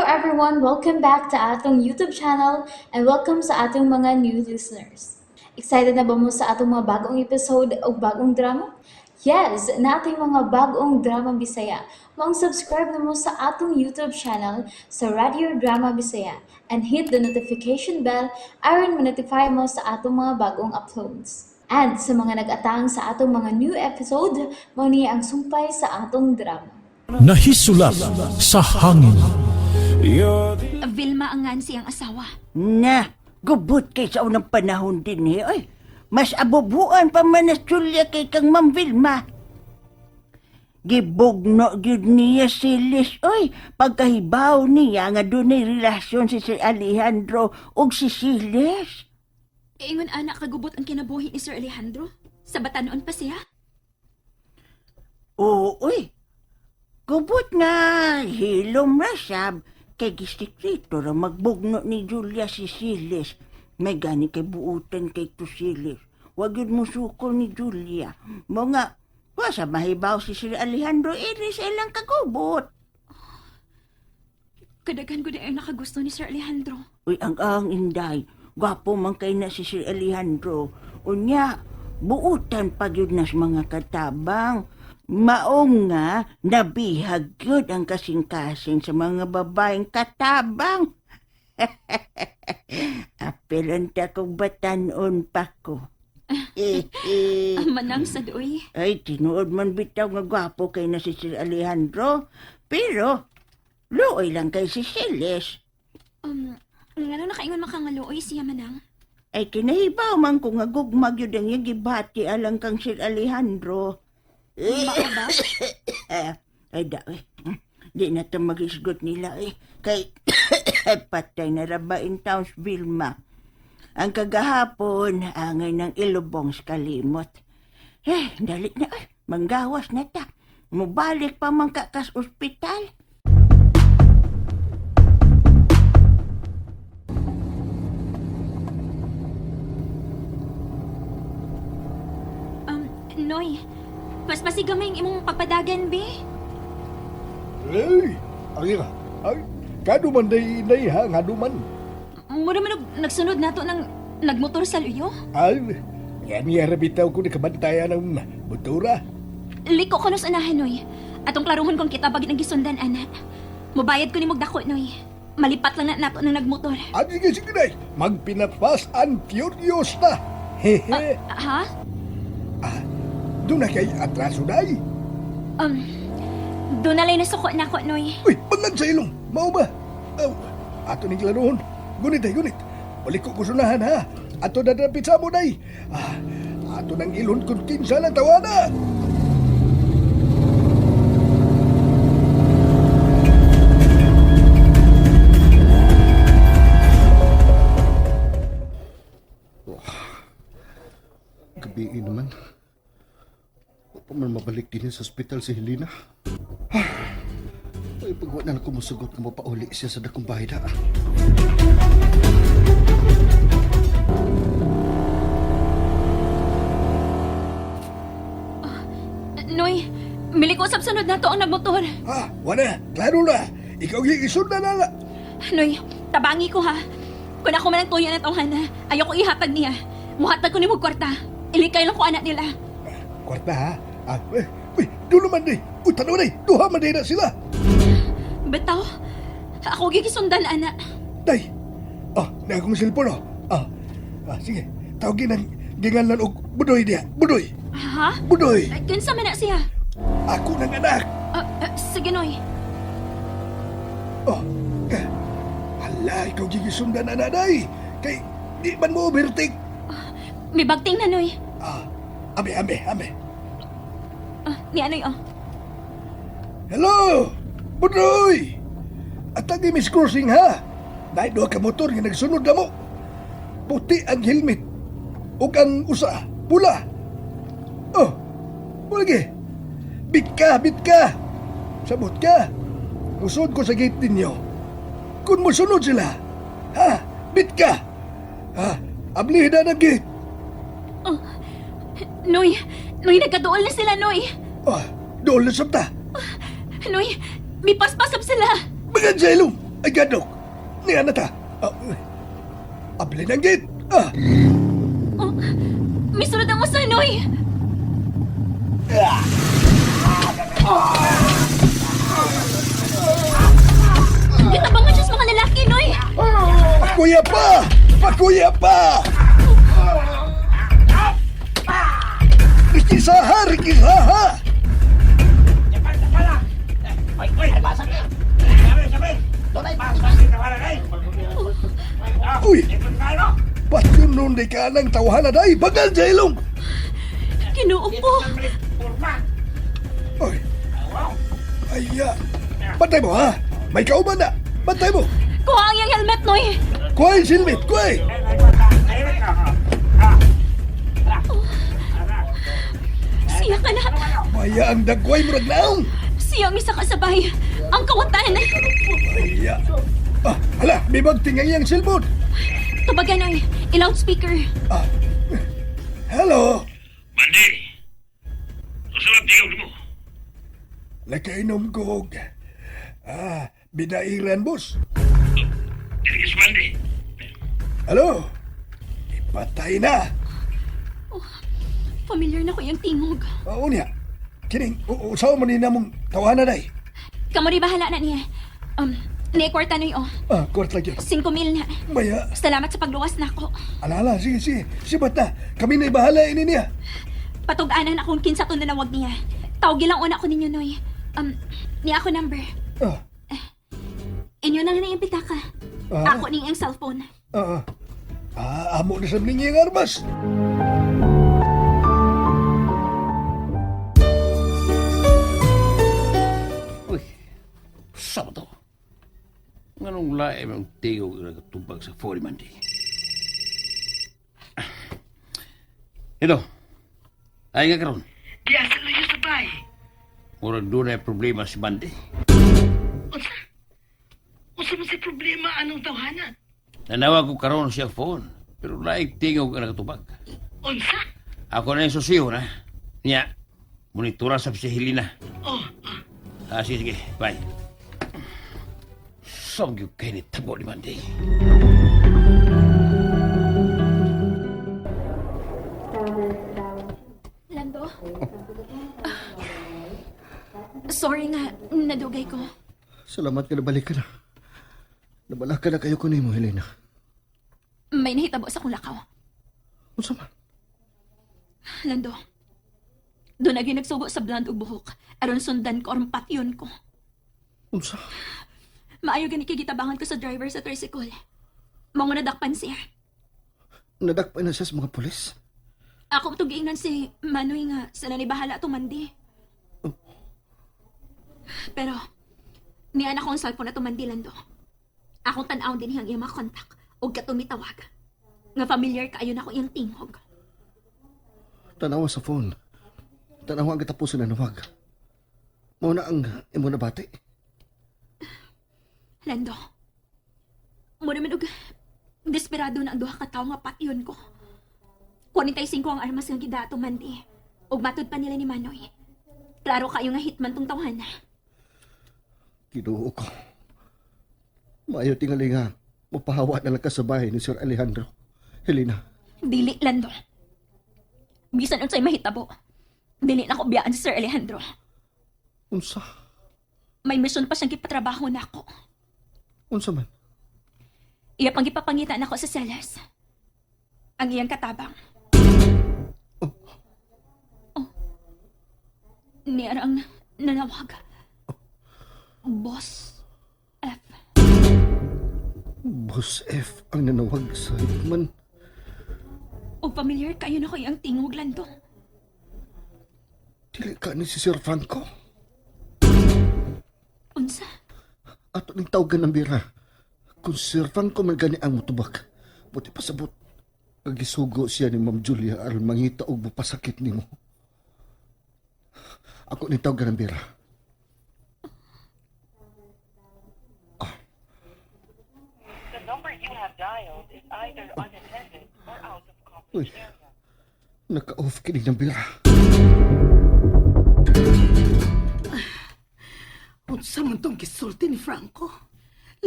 everyone! Welcome back to atong YouTube channel and welcome sa atong mga new listeners. Excited na ba mo sa atong mga bagong episode o bagong drama? Yes, na ating mga bagong drama Bisaya. Mag-subscribe na mo sa atong YouTube channel sa Radio Drama Bisaya and hit the notification bell aron ma-notify mo sa atong mga bagong uploads. And sa mga nag-atang sa atong mga new episode, mo niya ang sumpay sa atong drama. Nahisulat sa hangin. Vilma ang siyang asawa. Na, gubot kay sa unang panahon din eh. Ay, mas abubuan pa man na Julia kay kang Ma'am Vilma. Gibugno gyud niya si Liz. Oy, pagkahibaw niya nga dunay relasyon si Sir Alejandro ug si Liz. Ingon anak kagubot ang kinabuhi ni Sir Alejandro. Sa batanon pa siya. Oo, uy. Gubot nga hilom ra sab kay gistikrito ra magbugno ni Julia si Liz. May gani kay buutan kay to si Liz. Wag yun mo sukol ni Julia. Mga, sa mahibaw si Sir Alejandro Iris ilang kagubot. Kadagan ko na ang nakagusto ni Sir Alejandro. Uy, ang inday. Gwapo man kay na si Sir Alejandro. Unya, buutan pa yun na sa mga katabang. Maong nga, nabihag yun ang kasing-kasing sa mga babaeng katabang. Apelanta kong batanon pa ko. Manang sa doy. Ay, tinuod man bitaw nga gwapo kay na si Sir Alejandro. Pero, looy lang kay si Liz. Nga nakaingon makangaluoy siya manang. Ay, kinahibaw man ko nga gugmag yun ang yung gibati alang kang Sir Alejandro. Baka ba? Ay, daw di na ito mag-isgot nila Kay, patay na rabain taons Vilma. Ang kagahapon, angay ng ilubong sa kalimot. Dali na, manggawas na ta. Mubalik pa man kakas ospital. Noy, mas masigamay ang imong pagpadagan, be. Ay, ay, kaduman day ha, kaduman. Mura man nagsunod nato ng nagmotor sa luyo. Ay, yan nga bitaw ko ni kabantayan ng motora. Liko ko nos anahan, Noy. Atong klaruhon kung kita bagit ng gisundan, anak. Mubayad ko ni Magdako, Noy. Malipat lang na nato ng nagmotor. Sige day, magpinapas and furious na. Hehe. Ha? Doon na kay atraso day. Doon na lang nasuko na ako, Noy. Uy, paglag sa ilong, mao ba? Ato ni klaruhon. Gunit day, gunit. Balik ko kusunahan ha. Ato na napit sa mo day. Ato nang ilon kung kinsa lang tawana. Gabi naman. Pa man mabalik din sa ospital si Helena. Ay, pagwa na ako musugot na mapauli siya sa dakong bahay na. Noy, mili ko sab sunod na to ang nagmotor. Wala, klaro na. Ikaw yung isod na nala. Noy, tabangi ko ha. Kung ako man ang tuyo na tawhan na, ayaw ko ihatag niya. Muhatag ko ni mo kwarta. Ilikay lang ko anak nila. Kwarta ha? Uy, doon naman day. Uy, tanaw day. Duha man day na sila. Betaw, ako gigisundan anak. Day. Na akong silpon sige. Tawagin ang gingalan og Budoy diya. Budoy. Ha? Budoy. Kinsa man na siya? Ako ng anak. Sige, Noy. Hala, ikaw gigisundan na day. Kay, di man mo overtake. May bagting na, Noy. Ame. Ni Anoy, Hello! Budoy! At ang Miss Crossing ha? Dahil doon ka motor nga nagsunod na mo. Puti ang helmet. O ang usa, pula. Lagi. Bit ka. Sabot ka. Musod ko sa gate ninyo. Kung musunod sila, bit ka. Ablihin na ng gate. Noy, nagkaduol na sila, Noy. Doon na sabta. Noy, may paspasap sila. Mga jelong! Ay, gadok. Niya na ta. Abli ng git. Misulod ang usa, Noy! Gitabangan siya sa mga lalaki, Noy! Pakuya pa! Pakuya pa! Rikisaha! Rikisaha! Uy! Patunon di ka ng tawahan na day! Bagal, Jailong! Kinuo po! Uy! Aya! Bantay mo, ha? May kauban na! Bantay mo! Kuha ang iyang helmet, Noy! Kuhay ang silmit! Kuhay! Siya ka na! Maya ang dagway mo ragnaong! Siya ang isa kasabay! Ang kawatan! Aya! Hala! May magtingay ang silbot! Tubagan, Noy! I-loudspeaker! Hello! Mandi! Susulap tingog mo. Nakainom ko. Bidairan, boss. Dirigis Mandi. Hello? Ipatay na. Familiar na ko yung tingog. Oo niya. Kining, usaw mo ni namong tawanan ay. Kamu rin bahala na niya. Ni-kwarta, Noy, oh. Kuwart lagi. 5,000 na. Maya, Salamat sa pagluwas na ako. alala, sige. Sibat na. Kami na'y bahala ini niya. Patug-anan akong kinsa to nanawag niya. Tawag lang una ko ninyo, Noy. Niya ako number. Inyo na lang yung pitaka. Ako ning ang cellphone. Amo na sa ninyo yung armas. Uy, saan to? Nganong lae mong tingog na katubag sa 40 Mandi? Ito, ay nga karon. Diya sa layo sa bahay. Murag doon ay problema si Mandi. Unsa? Unsa man si problema anong tawhanan? Nanawag ko karon siya phone, pero laing tingog na katubag. Unsa? Ako na yung susiyo na. Niya, monitora sa si Helena. Oh, Sige, bye. Saan yung kayo tabo ni Mandi? Lando? Sorry nga, nadugay ko. Salamat ka na balik ka na. Nabala ka na kayo kunin mo, Helena. May nahitabo sa kulakaw. Unsa man? Lando, doon lagi nagsugo sa bland ug buhok. Aron sundan ko aron patyon ko. Unsa? Maayo gani kay gitabangan ko sa driver sa tricycle. Mga nadakpan siya. Nadakpan na siya sa mga pulis? Ako tugiingnan si Manoy nga sa nanibahala tumandi. Pero, niyan ako ang cellphone na tumandi, Lando. Akong tanaw din hiyang iyang mga kontak o katumitawag. Nga familiar kaayo na ko iyang tingog. Tanawa sa phone. Tanawa ang katapusin na nawag. Muna ang imo na bati. Lando, mo naman og desperado na ang duha ka tawo nga patyon ko. 45 ang armas nga gidato mandi. Ug matud pa nila ni Manoy. Klaro kayo nga hitman tong tawhan. Kinuo ko. Maayo tingali nga. Mapahawa na lang ka sa bahay ni Sir Alejandro. Helena. Dili, Lando. Bisan unsay mahitabo. Dili na ko biyaan si Sir Alejandro. Unsa? May misyon pa siyang gipatrabaho na ako. Unsa man? Iya pang gipapangitan ako sa selas. Ang iyang katabang. Oh. Niya ang nanawag. Boss F. Boss F ang nanawag sa hitman. O familiar kayo na ko iyang tingog, Lando. Dili ka ni si Sir Franco. Unsa? Ato ning tawagan ng bira. Kung si Sir Franco man gani ang mutubak. Buti pasabot. Pagisugo siya ni Ma'am Julia aron mangita og mapasakit nimo. Ako ning tawagan ng bira. The number you have dialed is either unattended or out of Uy, coverage area. naka-off kinig ng bira. unsa man tong gisulti ni Franco?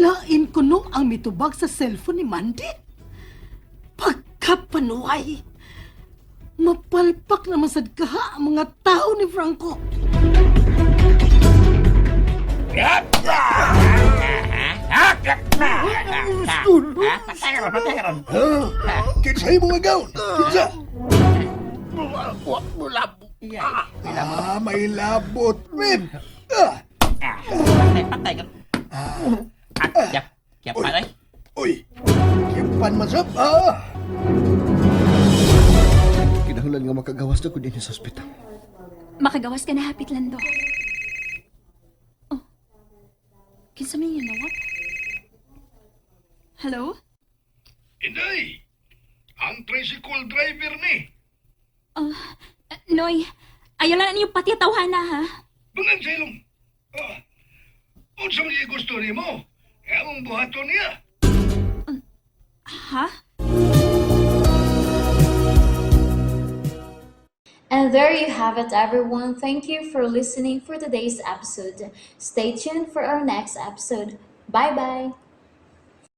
Lain ko no ang mitubag sa cellphone ni Mandy. Pagkapanuay. Mapalpak naman sad kaha ang mga tao ni Franco. Kinsay mo nga gawon? Kinsa? Mulabo. May labot, Rip. Patay ka. Kaya patay. Uy, kimpan masap, Kinahanglan nga makagawas na ko din sa ospital. Makagawas ka na hapit lando. Oh. Kinsa may yun nawag? Hello? Inday, ang tricycle driver ni. Noy, ayaw lang ninyo pati tawhan na ha. Bungan sa ilong. Unsa man gusto ni mo? Among buhaton niya. Ha? And there you have it, everyone. Thank you for listening for today's episode. Stay tuned for our next episode. Bye bye.